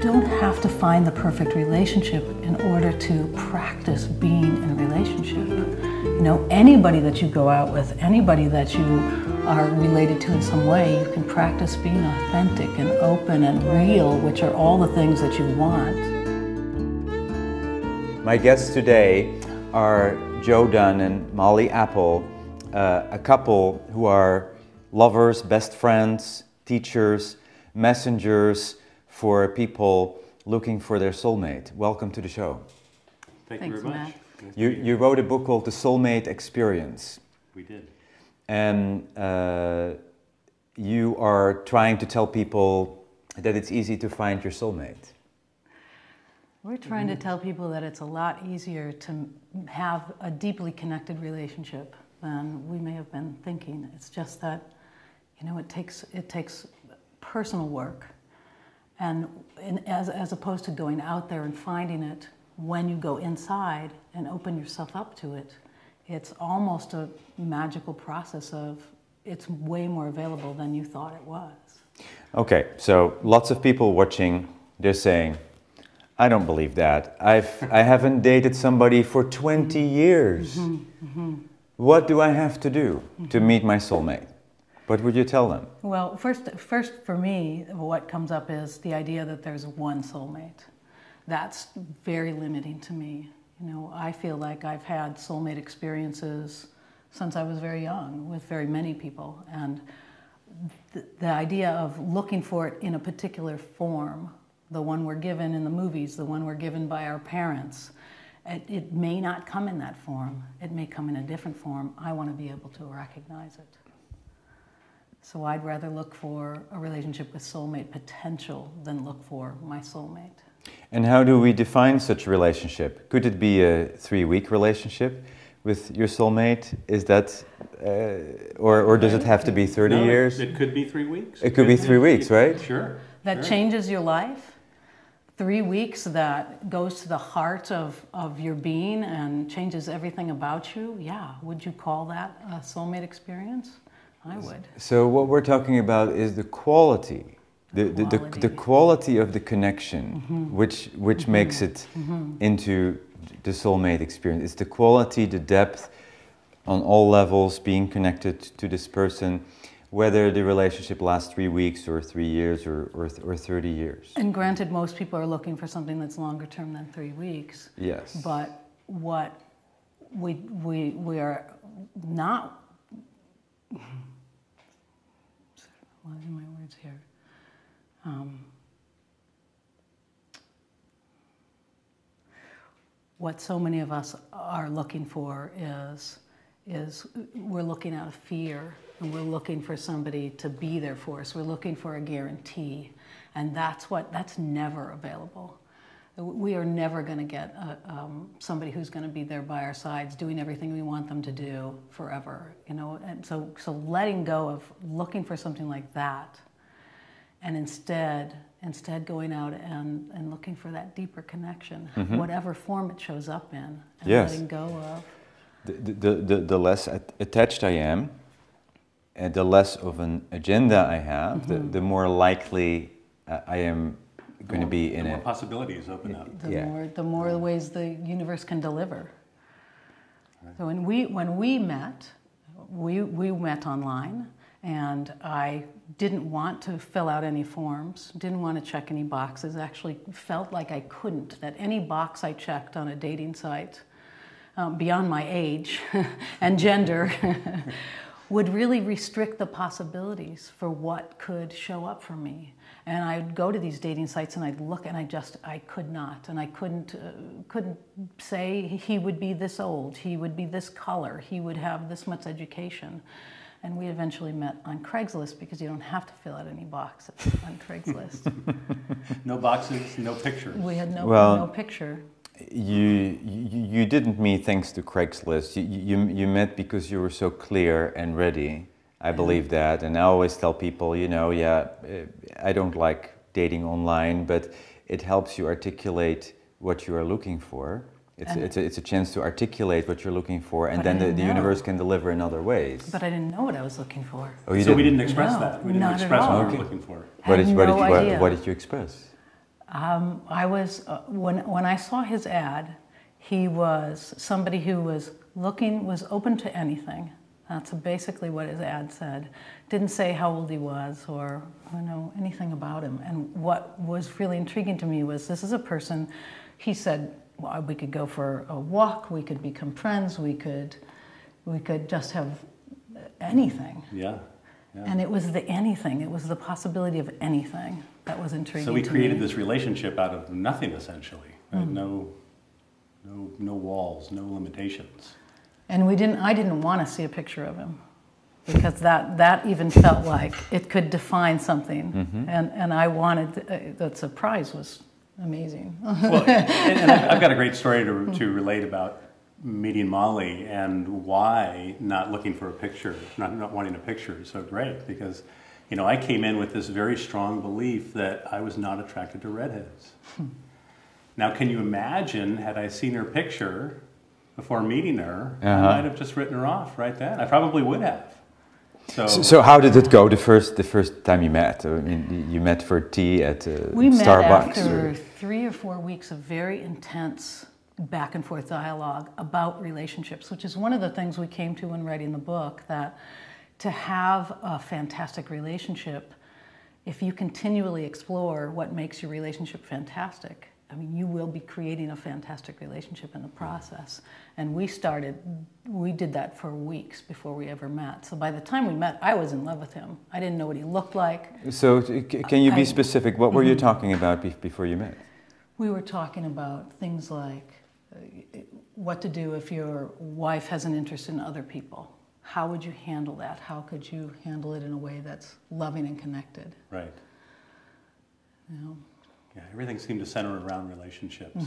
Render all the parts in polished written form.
don't have to find the perfect relationship in order to practice being in a relationship. You know, anybody that you go out with, anybody that you are related to in some way, you can practice being authentic and open and real, which are all the things that you want. My guests today are Joe Dunn and Molly Apple, a couple who are lovers, best friends, teachers, messengers for people looking for their soulmate. Welcome to the show. Thank you very much. You wrote a book called The Soulmate Experience. We did. And you are trying to tell people that it's easy to find your soulmate. We're trying to tell people that it's a lot easier to have a deeply connected relationship than we may have been thinking. It's just that, you know, it takes personal work. And as opposed to going out there and finding it, when you go inside and open yourself up to it, it's almost a magical process of it's way more available than you thought it was. Okay, so lots of people watching, they're saying, I don't believe that. I haven't dated somebody for 20 years. What do I have to do to meet my soulmate? What would you tell them? Well, first for me, what comes up is the idea that there's one soulmate. That's very limiting to me. You know, I feel like I've had soulmate experiences since I was very young with very many people. And the idea of looking for it in a particular form, the one we're given in the movies, the one we're given by our parents, it may not come in that form. It may come in a different form. I want to be able to recognize it. So I'd rather look for a relationship with soulmate potential than look for my soulmate. And how do we define such a relationship? Could it be a 3-week relationship with your soulmate? Is that, or does it have to be 30 years? It could be 3 weeks. It could be 3 weeks, right? Sure. That changes your life. 3 weeks that goes to the heart of your being and changes everything about you. Yeah, would you call that a soulmate experience? I would. So what we're talking about is the quality. The quality of the connection, which makes it into the soulmate experience. It's the quality, the depth on all levels, being connected to this person, whether the relationship lasts 3 weeks or 3 years or 30 years. And granted, most people are looking for something that's longer term than 3 weeks. Yes. But what we are not... Losing my words here. What so many of us are looking for is we're looking out of fear, and we're looking for somebody to be there for us. We're looking for a guarantee, and that's never available. We are never going to get somebody who's going to be there by our sides, doing everything we want them to do forever. You know, and so letting go of looking for something like that, and instead going out and looking for that deeper connection, whatever form it shows up in, and letting go of. The less attached I am, and the less of an agenda I have, the more likely I am going to be in it. The more possibilities open up. The more ways the universe can deliver. Right. So when we met, we met online, and I didn't want to fill out any forms, didn't want to check any boxes, actually felt like I couldn't, that any box I checked on a dating site, beyond my age and gender, would really restrict the possibilities for what could show up for me. And I'd go to these dating sites and I'd look, and I could not, and I couldn't say he would be this old, he would be this color, he would have this much education. And we eventually met on Craigslist, because you don't have to fill out any boxes on Craigslist. No boxes, no pictures. We had no picture. You didn't meet thanks to Craigslist. You met because you were so clear and ready. I believe that, and I always tell people, you know, I don't like dating online, but it helps you articulate what you are looking for. It's a chance to articulate what you're looking for, and then the universe can deliver in other ways. But I didn't know what I was looking for. Oh, you so didn't? We didn't express that. We didn't express what we were looking for. What did you express? I was, when I saw his ad, he was somebody who was open to anything. That's basically what his ad said. Didn't say how old he was or anything about him. And what was really intriguing to me was this is a person, he said, well, we could go for a walk, we could become friends, we could just have anything. Yeah. And it was the anything, it was the possibility of anything that was intriguing to me. So we created this relationship out of nothing, essentially. Right? No walls, no limitations. And I didn't want to see a picture of him because that even felt like it could define something. And I wanted, the surprise was amazing. Well, and I've got a great story to relate about meeting Molly and why not looking for a picture, not wanting a picture is so great, because I came in with this very strong belief that I was not attracted to redheads. Now, can you imagine, had I seen her picture before meeting her, I might have just written her off right then. I probably would have. So how did it go the first time you met? I mean, you met for tea at Starbucks? We met after 3 or 4 weeks of very intense back and forth dialogue about relationships, which is one of the things we came to when writing the book, that to have a fantastic relationship, if you continually explore what makes your relationship fantastic, I mean, you will be creating a fantastic relationship in the process. And we did that for weeks before we ever met. So by the time we met, I was in love with him. I didn't know what he looked like. So can you be specific? What were you talking about before you met? We were talking about things like what to do if your wife has an interest in other people. How would you handle that? How could you handle it in a way that's loving and connected? Right. Yeah, everything seemed to center around relationships,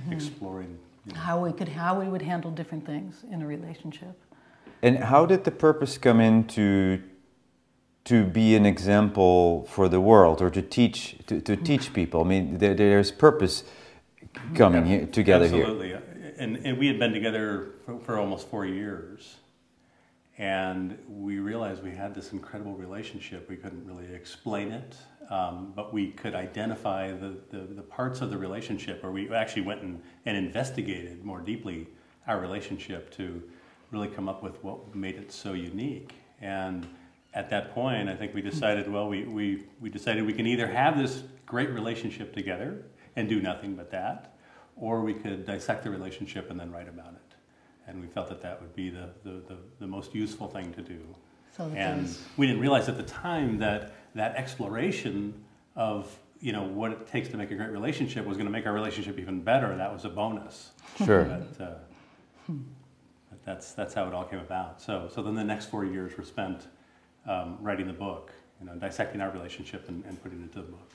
exploring. How we would handle different things in a relationship. And how did the purpose come in to be an example for the world, or to teach people? I mean, there's purpose coming together here. Absolutely. And we had been together for almost 4 years. And we realized we had this incredible relationship. We couldn't really explain it, but we could identify the parts of the relationship, or we actually went and investigated more deeply our relationship to really come up with what made it so unique. And at that point, I think we decided, well, we decided we can either have this great relationship together and do nothing but that, or we could dissect the relationship and then write about it. And we felt that would be the most useful thing to do. And we didn't realize at the time that exploration of what it takes to make a great relationship was going to make our relationship even better. That was a bonus. Sure. But that's how it all came about. So then the next 4 years were spent writing the book, dissecting our relationship and putting it into the book.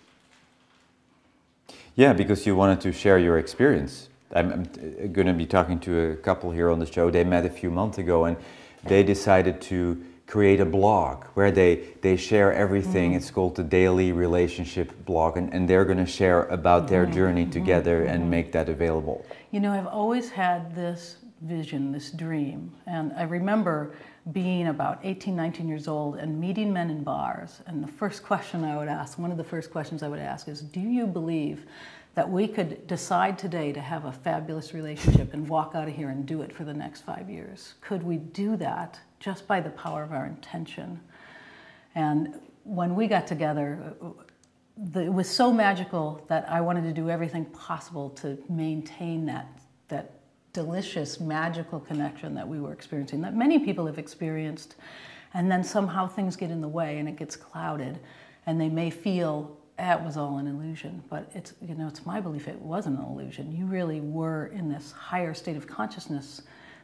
Yeah, because you wanted to share your experience. I'm going to be talking to a couple here on the show. They met a few months ago and they decided to create a blog where they share everything. It's called the Daily Relationship Blog, and they're going to share about their journey together and make that available. I've always had this vision, this dream, and I remember being about 18, 19 years old and meeting men in bars, and the first question I would ask, one of the first questions I would ask is, do you believe that we could decide today to have a fabulous relationship and walk out of here and do it for the next 5 years? Could we do that just by the power of our intention? And when we got together, it was so magical that I wanted to do everything possible to maintain that delicious, magical connection that we were experiencing, that many people have experienced, and then somehow things get in the way and it gets clouded, and they may feel it was all an illusion, but it's my belief it wasn't an illusion. You really were in this higher state of consciousness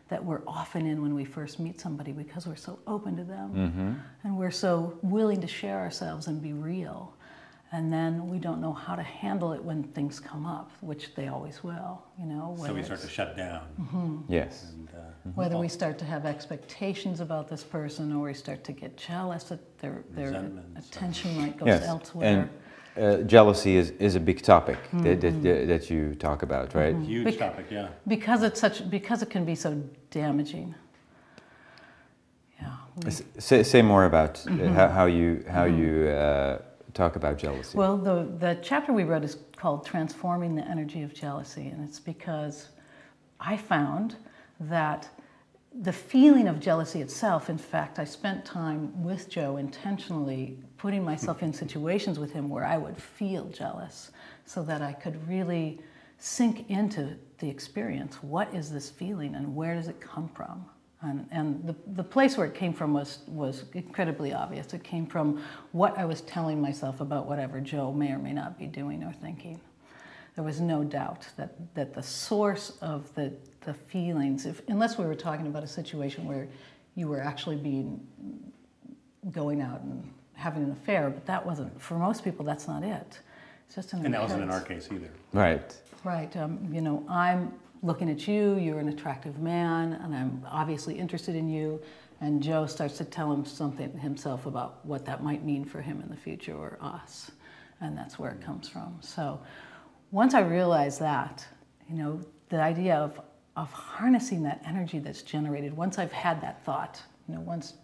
that we're often in when we first meet somebody, because we're so open to them and we're so willing to share ourselves and be real. And then we don't know how to handle it when things come up, which they always will. So we start to shut down. Yes. And, whether we start to have expectations about this person, or we start to get jealous that their attention might go elsewhere. And jealousy is a big topic that you talk about, right? Huge topic, yeah. Because it can be so damaging. Yeah. Say more about how you talk about jealousy? Well, the chapter we wrote is called Transforming the Energy of Jealousy, and it's because I found that the feeling of jealousy itself, in fact, I spent time with Joe intentionally putting myself in situations with him where I would feel jealous so that I could really sink into the experience. What is this feeling and where does it come from? And the place where it came from was incredibly obvious. It came from what I was telling myself about whatever Joe may or may not be doing or thinking. There was no doubt that the source of the feelings, unless we were talking about a situation where you were actually going out and having an affair, but that wasn't, for most people, that's not it. It's just an And that wasn't in our case either. Right. Right. You know, I'm looking at you, you're an attractive man, and I'm obviously interested in you, and Joe starts to tell him something himself about what that might mean for him in the future or us, and that's where it comes from. So once I realized that, you know, the idea of harnessing that energy that's generated, once I've had that thought, you know, once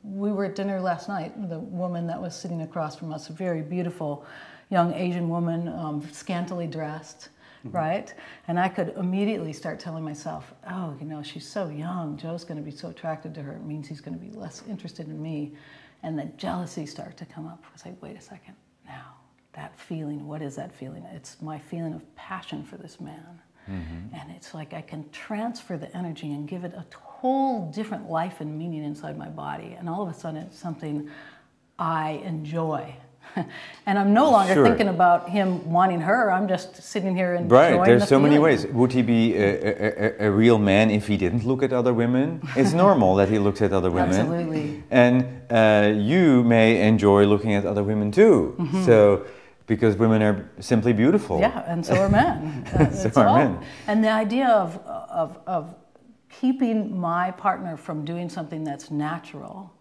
we were at dinner last night, the woman that was sitting across from us, a very beautiful young Asian woman, scantily dressed, right? And I could immediately start telling myself, oh, you know, she's so young, Joe's going to be so attracted to her, it means he's going to be less interested in me. And then jealousy started to come up. I was like, wait a second, now, that feeling, what is that feeling? It's my feeling of passion for this man. And it's like I can transfer the energy and give it a whole different life and meaning inside my body. And all of a sudden, it's something I enjoy. And I'm no longer thinking about him wanting her. I'm just sitting here and enjoying Right, there's the so many feeling. ways. Would he be a real man if he didn't look at other women? It's normal that he looks at other women. Absolutely. And you may enjoy looking at other women too. So, because women are simply beautiful. Yeah, and so are men. So are men. And the idea of keeping my partner from doing something that's natural,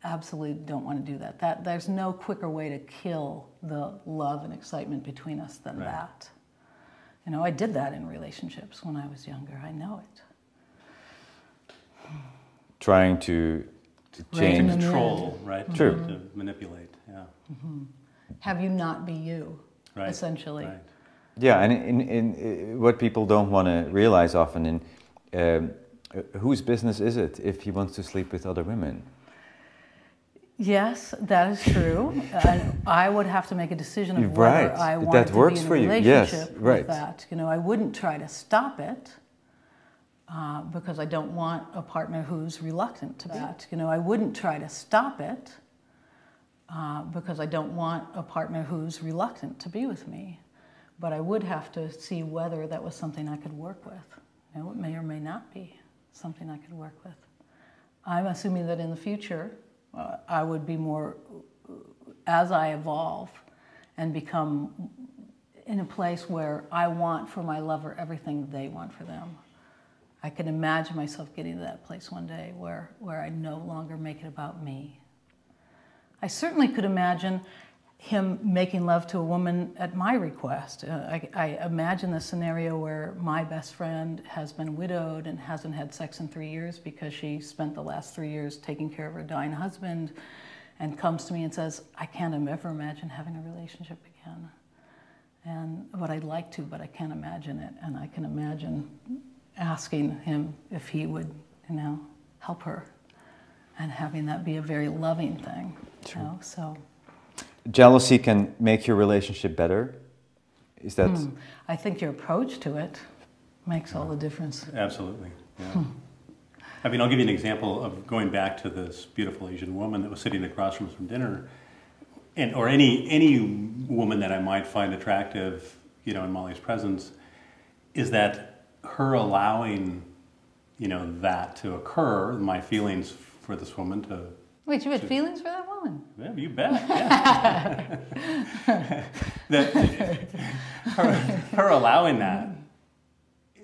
absolutely don't want to do that. There's no quicker way to kill the love and excitement between us than that. You know, I did that in relationships when I was younger. I know it. Trying to change. Control, right? True. To manipulate, yeah. Have you not be you, Right. essentially. Right. Yeah, and in what people don't want to realize often, whose business is it if he wants to sleep with other women? Yes, that is true. And I would have to make a decision of whether I wanted That to works be in for a you. relationship Yes, right. with that. You know, I wouldn't try to stop it because I don't want a partner who's reluctant to that. You know, I wouldn't try to stop it because I don't want a partner who's reluctant to be with me. But I would have to see whether that was something I could work with. You know, it may or may not be something I could work with. I'm assuming that in the future, I would be more, as I evolve and become in a place where I want for my lover everything they want for them. I can imagine myself getting to that place one day where I no longer make it about me. I certainly could imagine him making love to a woman at my request. I imagine the scenario where my best friend has been widowed and hasn't had sex in 3 years because she spent the last 3 years taking care of her dying husband and comes to me and says, I can't ever imagine having a relationship again. And what I'd like to, but I can't imagine it. And I can imagine asking him if he would, you know, help her and having that be a very loving thing. Sure. You know, so. Jealousy can make your relationship better? Is that... I think your approach to it makes all the difference. Absolutely, yeah. I mean, I'll give you an example of going back to this beautiful Asian woman that was sitting across from us from dinner, or any woman that I might find attractive, you know, in Molly's presence, is that her allowing, you know, that to occur, my feelings for this woman to... Wait, you had feelings for that woman? Yeah, you bet. Yeah. her allowing that.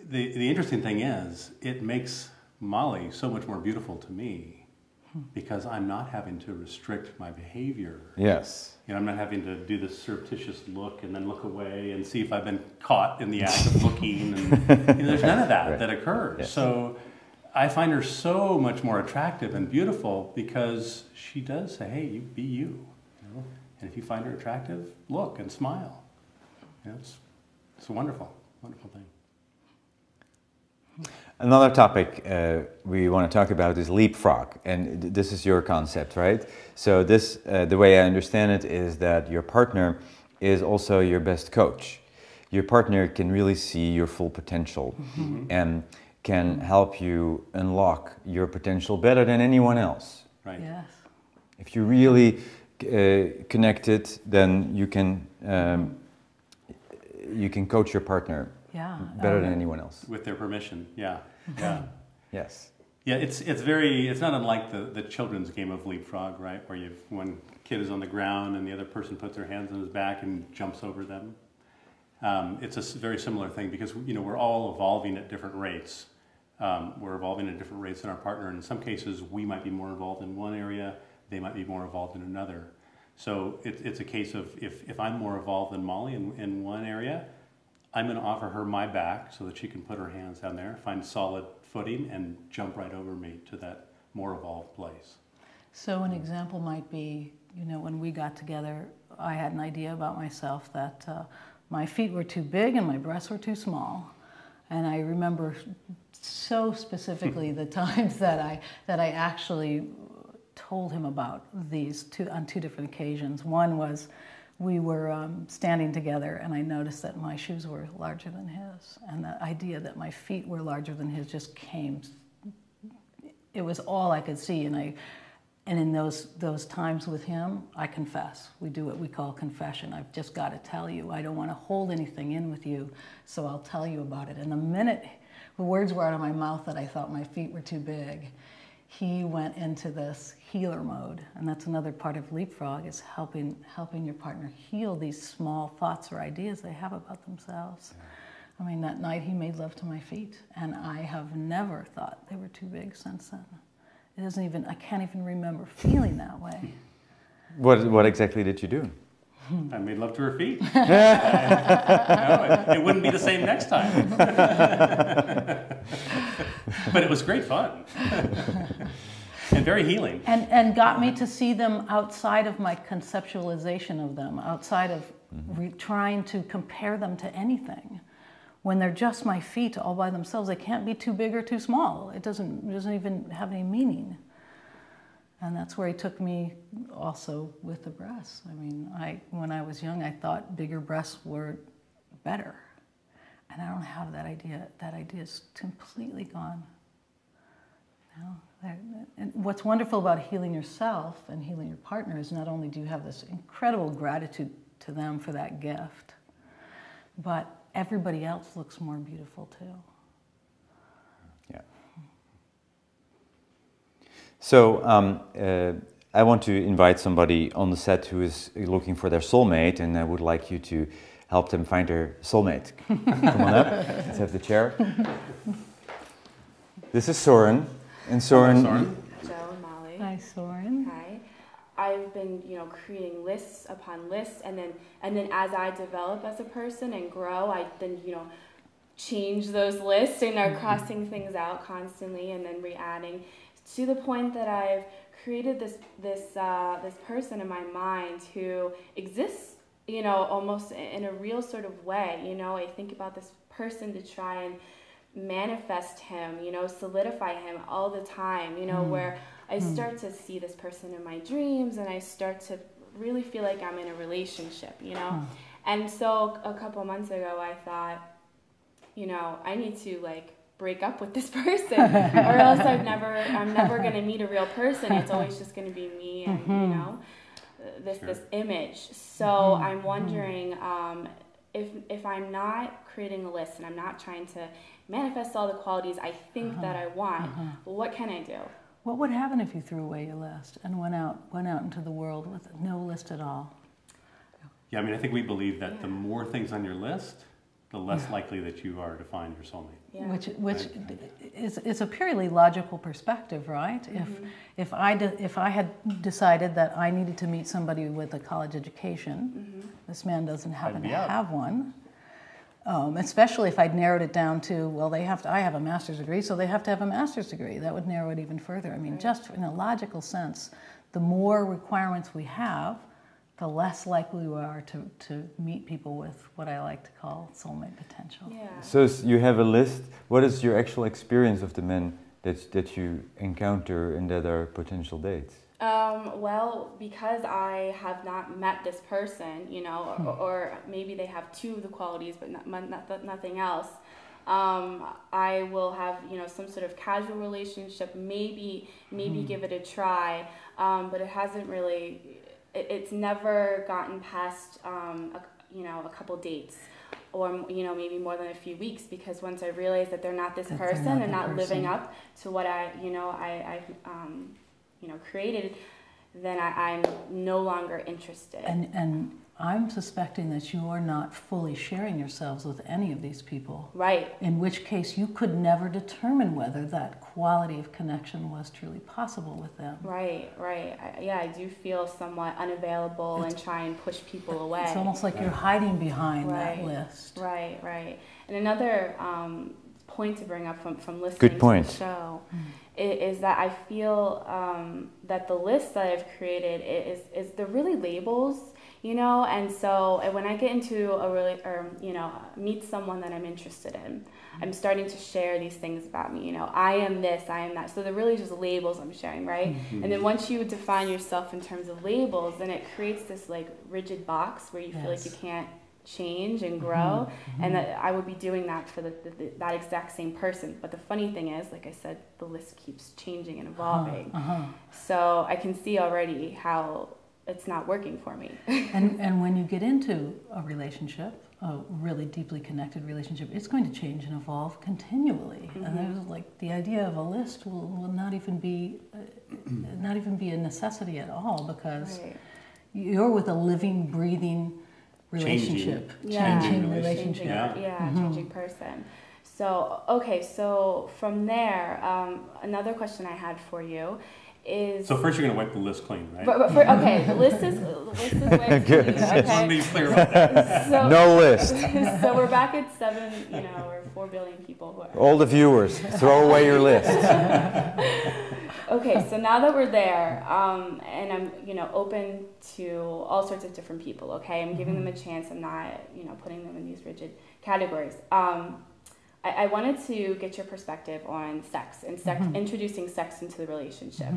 The interesting thing is, it makes Molly so much more beautiful to me because I'm not having to restrict my behavior. Yes. You know, I'm not having to do this surreptitious look and then look away and see if I've been caught in the act of looking. And you know, there's none of that that occurs. Yes. So I find her so much more attractive and beautiful because she does say, hey, you be you. You know? And if you find her attractive, look and smile. You know, it's a wonderful, wonderful thing. Another topic we want to talk about is leapfrog, and this is your concept, right? So this, the way I understand it, is that your partner is also your best coach. Your partner can really see your full potential and can help you unlock your potential better than anyone else. Right. Yes. If you really connected, then you can coach your partner better than anyone else. With their permission, yeah. Yeah. Yes. Yeah, it's not unlike the children's game of leapfrog, right? Where one kid is on the ground and the other person puts their hands on his back and jumps over them. It's a very similar thing because, you know, we're all evolving at different rates. We're evolving at different rates than our partner. And in some cases, we might be more involved in one area, they might be more involved in another. So it's a case of if I'm more involved than Molly in one area, I'm going to offer her my back so that she can put her hands down there, find solid footing, and jump right over me to that more evolved place. So an example might be, you know, when we got together, I had an idea about myself that my feet were too big and my breasts were too small. And I remember so specifically the times that I actually told him about these on two different occasions. One was we were standing together and I noticed that my shoes were larger than his. And the idea that my feet were larger than his just came. It was all I could see. And in those times with him, I confess. We do what we call confession. I've just got to tell you. I don't want to hold anything in with you, so I'll tell you about it. And the minute the words were out of my mouth that I thought my feet were too big, he went into this healer mode. And that's another part of leapfrog, is helping your partner heal these small thoughts or ideas they have about themselves. I mean, that night he made love to my feet, and I have never thought they were too big since then. I can't even remember feeling that way. What exactly did you do? I made love to her feet. No, it wouldn't be the same next time. But it was great fun. And very healing. And got me to see them outside of my conceptualization of them, outside of trying to compare them to anything. When they're just my feet all by themselves, they can't be too big or too small. It doesn't even have any meaning. And that's where he took me also with the breasts. I mean, when I was young, I thought bigger breasts were better. And I don't have that idea. That idea is completely gone. And what's wonderful about healing yourself and healing your partner is not only do you have this incredible gratitude to them for that gift, but everybody else looks more beautiful too. Yeah. So I want to invite somebody on the set who is looking for their soulmate, and I would like you to help them find their soulmate. Come on up. Let's have the chair. This is Soren. And Soren. Joe and Molly. Hi, Soren. Hi. I've been, creating lists upon lists, and then as I develop as a person and grow, I then, change those lists and are crossing things out constantly, and then re-adding to the point that I've created this person in my mind who exists, almost in a real sort of way. I think about this person to try and manifest him, solidify him all the time, where I start to see this person in my dreams, and I start to really feel like I'm in a relationship, And so a couple months ago, I thought, I need to break up with this person, or else I'm never going to meet a real person. It's always just going to be me and, this image. So I'm wondering if I'm not creating a list and I'm not trying to manifest all the qualities I think that I want, what can I do? What would happen if you threw away your list and went out into the world with no list at all? Yeah, I think we believe that the more things on your list, the less likely that you are to find your soulmate. Yeah. Which is a purely logical perspective, right? If I had decided that I needed to meet somebody with a college education, this man doesn't happen to have one. Especially if I'd narrowed it down to, well, I have a master's degree, so they have to have a master's degree. That would narrow it even further. Just in a logical sense, the more requirements we have, the less likely we are to meet people with what I like to call soulmate potential. Yeah. So you have a list. What is your actual experience of the men that you encounter and that are potential dates? Well, because I have not met this person, you know, or maybe they have two of the qualities but nothing else, I will have, you know, some sort of casual relationship, maybe give it a try, but it hasn't really, it's never gotten past, you know, a couple dates. Or, you know, maybe more than a few weeks, because once I realize that they're not this person, they're not living up to what I created, then I'm no longer interested. And I'm suspecting that you are not fully sharing yourselves with any of these people. Right. In which case you could never determine whether that quality of connection was truly possible with them. Right. I do feel somewhat unavailable and try and push people away. It's almost like you're hiding behind that list. Right. And another point to bring up from listening Good point. to the show is that I feel that the list that I've created is they're really labels, you know, and so when I get into meet someone that I'm interested in, I'm starting to share these things about me, you know, I am this, I am that. So they're really just labels I'm sharing, right? And then once you define yourself in terms of labels, then it creates this like rigid box where you feel like you can't change and grow, and that I would be doing that for that exact same person. But the funny thing is, like I said, the list keeps changing and evolving. So I can see already how it's not working for me. and when you get into a relationship, a really deeply connected relationship, it's going to change and evolve continually. And there's like the idea of a list will not even be a necessity at all, because you're with a living, breathing relationship, changing relationship. Changing person. So, okay, so from there, another question I had for you is... So first you're going to wipe the list clean, right? Okay, the list is wiped clean, okay? I want to be clear about that. So, no list. So we're back at 7, you know, or 4 billion people who are... All the viewers, throw away your list. Okay, so now that we're there, and I'm, you know, open to all sorts of different people, okay? I'm giving them a chance. I'm not, you know, putting them in these rigid categories. I wanted to get your perspective on sex and introducing sex into the relationship.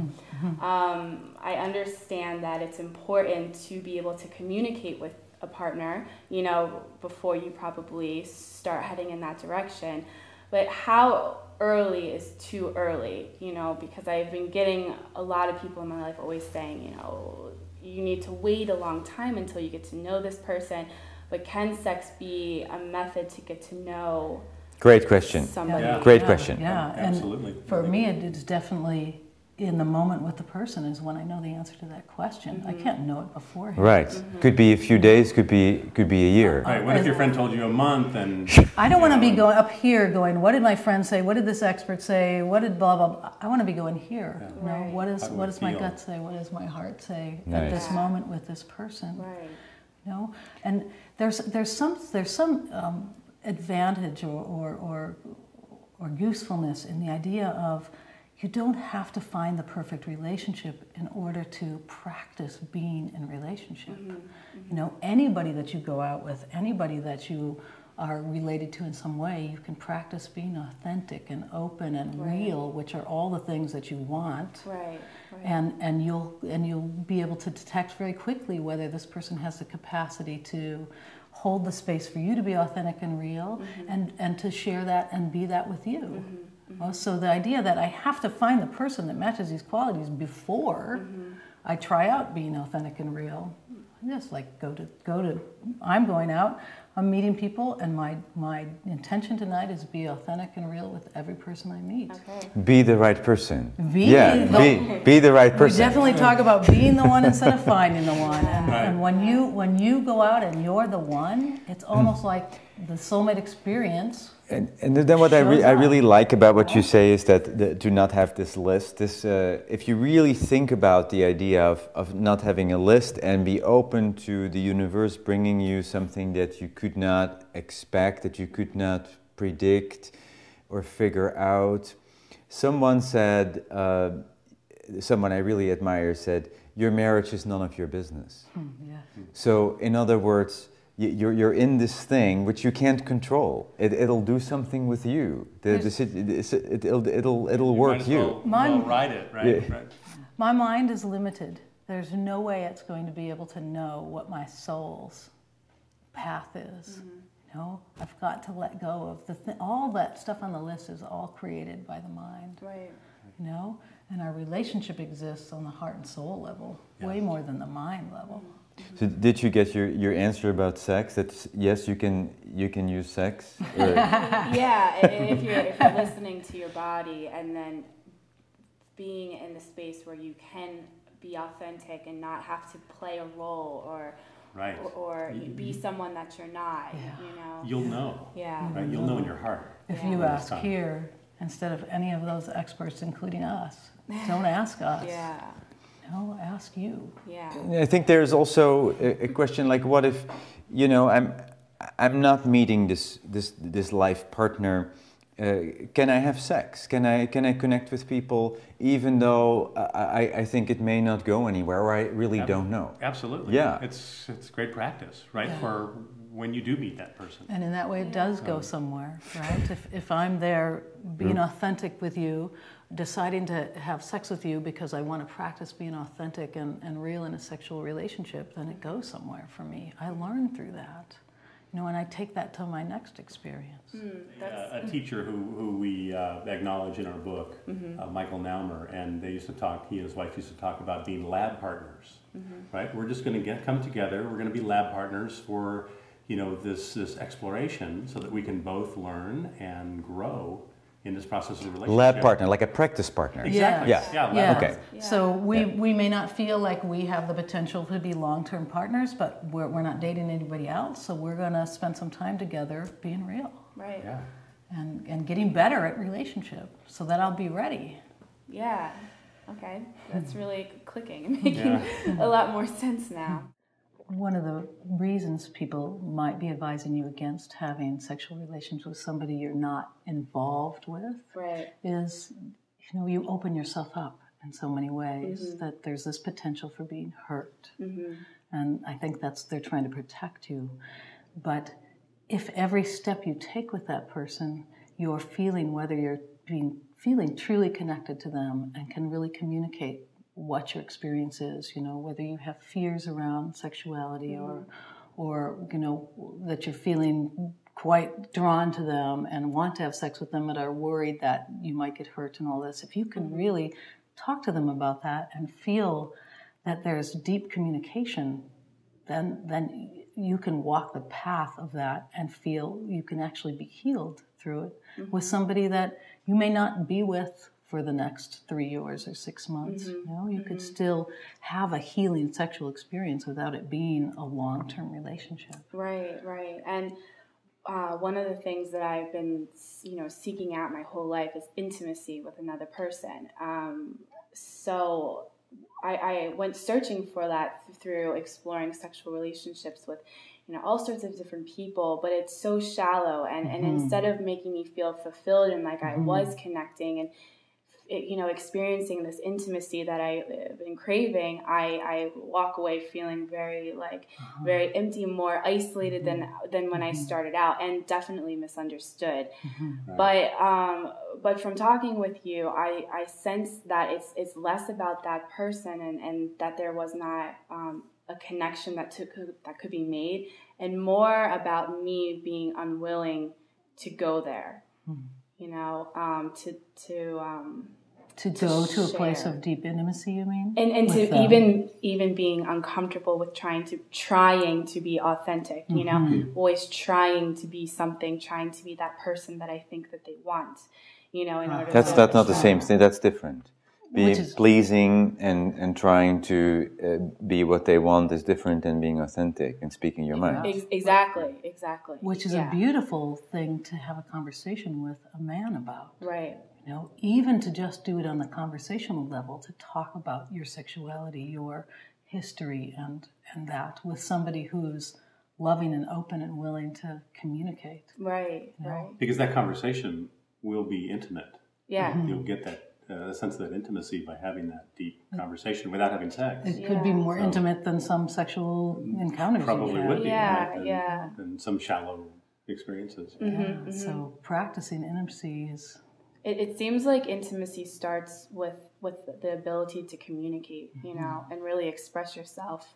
I understand that it's important to be able to communicate with a partner, you know, before you probably start heading in that direction. But how early is too early, you know, because I've been getting a lot of people in my life always saying, you know, you need to wait a long time until you get to know this person. But can sex be a method to get to know Great question. somebody? Great question. Yeah, Absolutely. and for me, it's definitely in the moment with the person is when I know the answer to that question. I can't know it beforehand. Right. Could be a few days, could be a year. Right. What if your friend told you a month and... I don't want to be going up here going, what did my friend say? What did this expert say? What did blah, blah, blah. I want to be going here. Yeah. You know, Right. what does my gut say? What does my heart say at Nice. this moment with this person? Right. You know, and there's some advantage or usefulness in the idea of you don't have to find the perfect relationship in order to practice being in relationship. You know, anybody that you go out with, anybody that you are related to in some way, you can practice being authentic and open and real, which are all the things that you want. Right. And you'll be able to detect very quickly whether this person has the capacity to hold the space for you to be authentic and real, and to share that and be that with you. Well, so the idea that I have to find the person that matches these qualities before I try out being authentic and real. I just like go to. I'm going out. I'm meeting people, and my intention tonight is be authentic and real with every person I meet. Okay. Be the right person. Be the right We person. definitely talk about being the one instead of finding the one. And when you go out and you're the one, it's almost like the soulmate experience. And then what I really like about what you say is that to not have this list, if you really think about the idea of not having a list and be open to the universe bringing you something that you could not expect, that you could not predict or figure out. Someone said, someone I really admire said, your marriage is none of your business. Yeah. So in other words, you're in this thing which you can't control. It'll do something with you. It'll work you. Well, ride it, right? Yeah. Right. My mind is limited. There's no way it's going to be able to know what my soul's path is. You know, I've got to let go of all that stuff on the list is all created by the mind. Right. You know, and our relationship exists on the heart and soul level, way more than the mind level. So did you get your answer about sex? That's yes, you can use sex. Yeah, if you're listening to your body and then being in the space where you can be authentic and not have to play a role or be someone that you're not. You know. You'll know. Yeah. Right. You'll know in your heart. If you ask here, instead of any of those experts, including us, don't ask us. Yeah. No, ask you. Yeah. I think there's also a question like, what if, you know, I'm not meeting this life partner. Can I have sex? Can I connect with people even though I think it may not go anywhere, or I really don't know? Absolutely. Yeah. It's great practice, right? For when you do meet that person. And in that way, it does go somewhere, right? If I'm there being authentic with you, deciding to have sex with you because I want to practice being authentic and real in a sexual relationship, then it goes somewhere for me. I learn through that. You know, and I take that to my next experience. A teacher who we acknowledge in our book, Michael Naumer, and they used to talk, he and his wife used to talk about being lab partners, right? We're just going to come together, we're going to be lab partners for, you know, this exploration so that we can both learn and grow in this process of the relationship. Lab partner, like a practice partner. Exactly. Yeah. Lab Okay. partner. Yeah. So we may not feel like we have the potential to be long-term partners, but we're not dating anybody else, so we're going to spend some time together being real. Right. Yeah. And getting better at relationship so that I'll be ready. Yeah. Okay. That's really clicking and making a lot more sense now. One of the reasons people might be advising you against having sexual relations with somebody you're not involved with is, you know, you open yourself up in so many ways that there's this potential for being hurt. And I think they're trying to protect you. But if every step you take with that person, you're feeling whether you're feeling truly connected to them and can really communicate what your experience is, you know, whether you have fears around sexuality or you know, that you're feeling quite drawn to them and want to have sex with them but are worried that you might get hurt and all this. If you can really talk to them about that and feel that there's deep communication, then you can walk the path of that and feel you can actually be healed through it with somebody that you may not be with for the next 3 years or 6 months. You know, you could still have a healing sexual experience without it being a long-term relationship. Right. And one of the things that I've been, you know, seeking out my whole life is intimacy with another person. So I went searching for that through exploring sexual relationships with, you know, all sorts of different people, but it's so shallow. And instead of making me feel fulfilled and like I was connecting and, you know, experiencing this intimacy that I've been craving, I walk away feeling very very empty, more isolated than when I started out, and definitely misunderstood. But from talking with you, I sense that it's less about that person and that there was not a connection that could be made, and more about me being unwilling to go there. You know, to go to a place of deep intimacy, you mean? And to even being uncomfortable with trying to be authentic, you know, always trying to be something, trying to be that person that I think that they want, you know, in order that's not the same thing, that's different. Being pleasing and trying to be what they want is different than being authentic and speaking your mind. Exactly. Which is a beautiful thing to have a conversation with a man about. Right. You know, even to just do it on the conversational level, to talk about your sexuality, your history, and that with somebody who's loving and open and willing to communicate. Right, you know? right. Because that conversation will be intimate. Yeah. You'll get that a sense of that intimacy by having that deep conversation without having sex. It could be more intimate than some sexual encounters. Probably would be, yeah, right? Than some shallow experiences. So practicing intimacy is... It seems like intimacy starts with the ability to communicate, you know, and really express yourself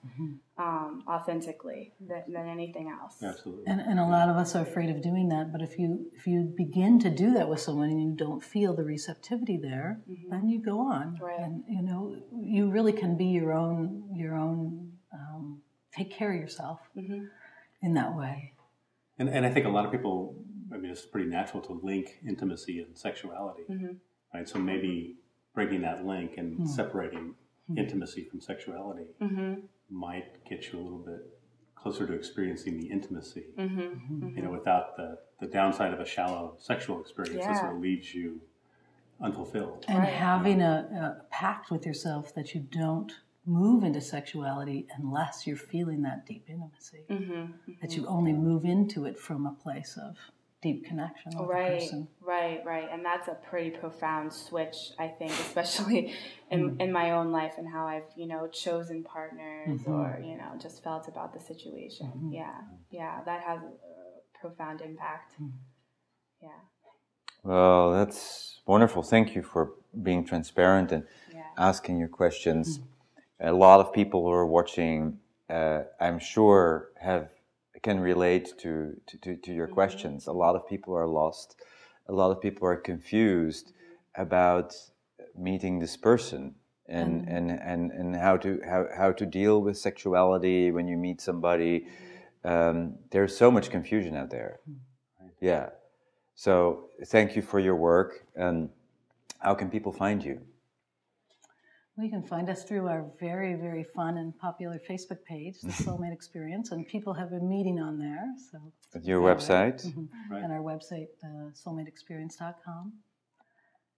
authentically than anything else. Absolutely. And a lot of us are afraid of doing that, but if you begin to do that with someone and you don't feel the receptivity there, then you go on. Right. And, you know, you really can be your own take care of yourself in that way. And I think a lot of people, I mean, it's pretty natural to link intimacy and sexuality, right? So maybe breaking that link and separating intimacy from sexuality might get you a little bit closer to experiencing the intimacy, you know, without the downside of a shallow sexual experience that sort of leaves you unfulfilled. And having a pact with yourself that you don't move into sexuality unless you're feeling that deep intimacy, that you only move into it from a place of deep connection with the person. Right. And that's a pretty profound switch, I think, especially in my own life and how I've, you know, chosen partners or, you know, just felt about the situation. Yeah, that has a profound impact. Yeah. Well, that's wonderful. Thank you for being transparent and asking your questions. A lot of people who are watching, I'm sure, can relate to your questions. A lot of people are lost. A lot of people are confused about meeting this person and how to deal with sexuality when you meet somebody. There's so much confusion out there. Yeah. So thank you for your work. How can people find you? Well, you can find us through our very, very fun and popular Facebook page, The Soulmate Experience, and people have been meeting on there. So your website? And our website, soulmateexperience.com.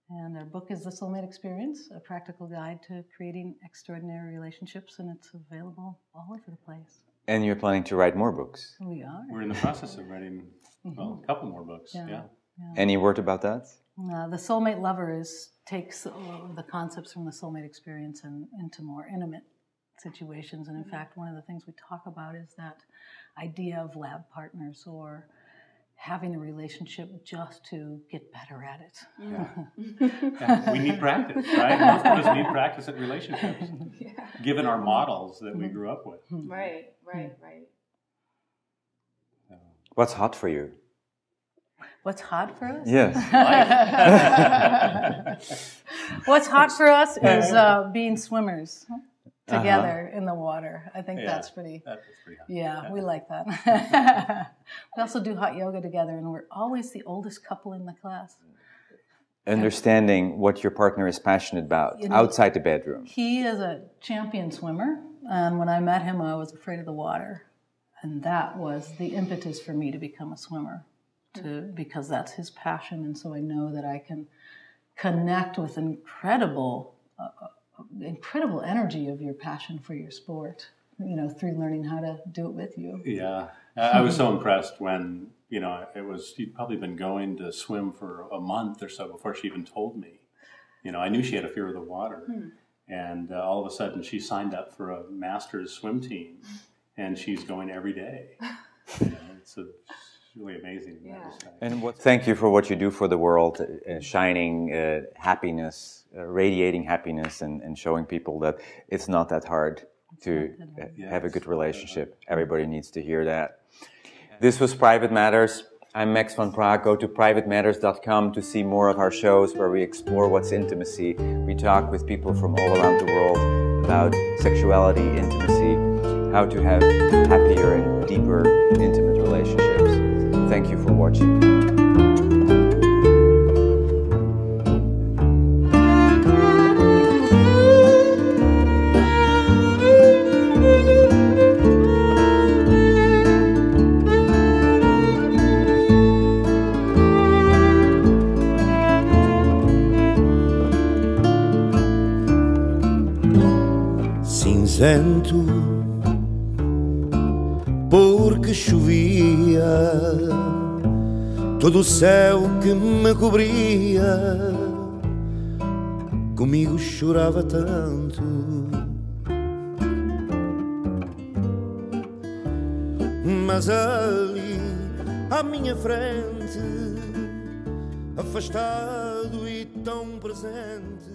And our book is The Soulmate Experience, a practical guide to creating extraordinary relationships, and it's available all over the place. And you're planning to write more books? We are. We're in the process of writing, well, a couple more books, yeah. Any word about that? The Soulmate Lover takes the concepts from the Soulmate Experience and into more intimate situations. And in fact, one of the things we talk about is that idea of lab partners or having a relationship just to get better at it. We need practice, right? Most of us need practice at relationships, given our models that we grew up with. Right. What's hot for you? What's hot for us? Yes. What's hot for us is being swimmers together in the water. I think that's pretty hot. Yeah, we like that. We also do hot yoga together, and we're always the oldest couple in the class. Understanding what your partner is passionate about outside the bedroom. He is a champion swimmer, and when I met him, I was afraid of the water. And that was the impetus for me to become a swimmer. Because that's his passion, and so I know that I can connect with incredible energy of your passion for your sport, you know, through learning how to do it with you. Yeah, I was so impressed when, you know, she'd probably been going to swim for a month or so before she even told me. You know, I knew she had a fear of the water, and all of a sudden she signed up for a master's swim team, and she's going every day. You know, it's really amazing. And thank you for what you do for the world, shining happiness, radiating happiness, and showing people that it's not that hard to have a good relationship. Everybody needs to hear that. This was Private Matters. I'm Max van Praag. Go to privatematters.com to see more of our shows where we explore what's intimacy. We talk with people from all around the world about sexuality, intimacy, how to have happier and deeper, intimate relationships. Thank you for watching. Cinzento, porque chovia, todo o céu que me cobria comigo chorava tanto. Mas ali à minha frente, afastado e tão presente,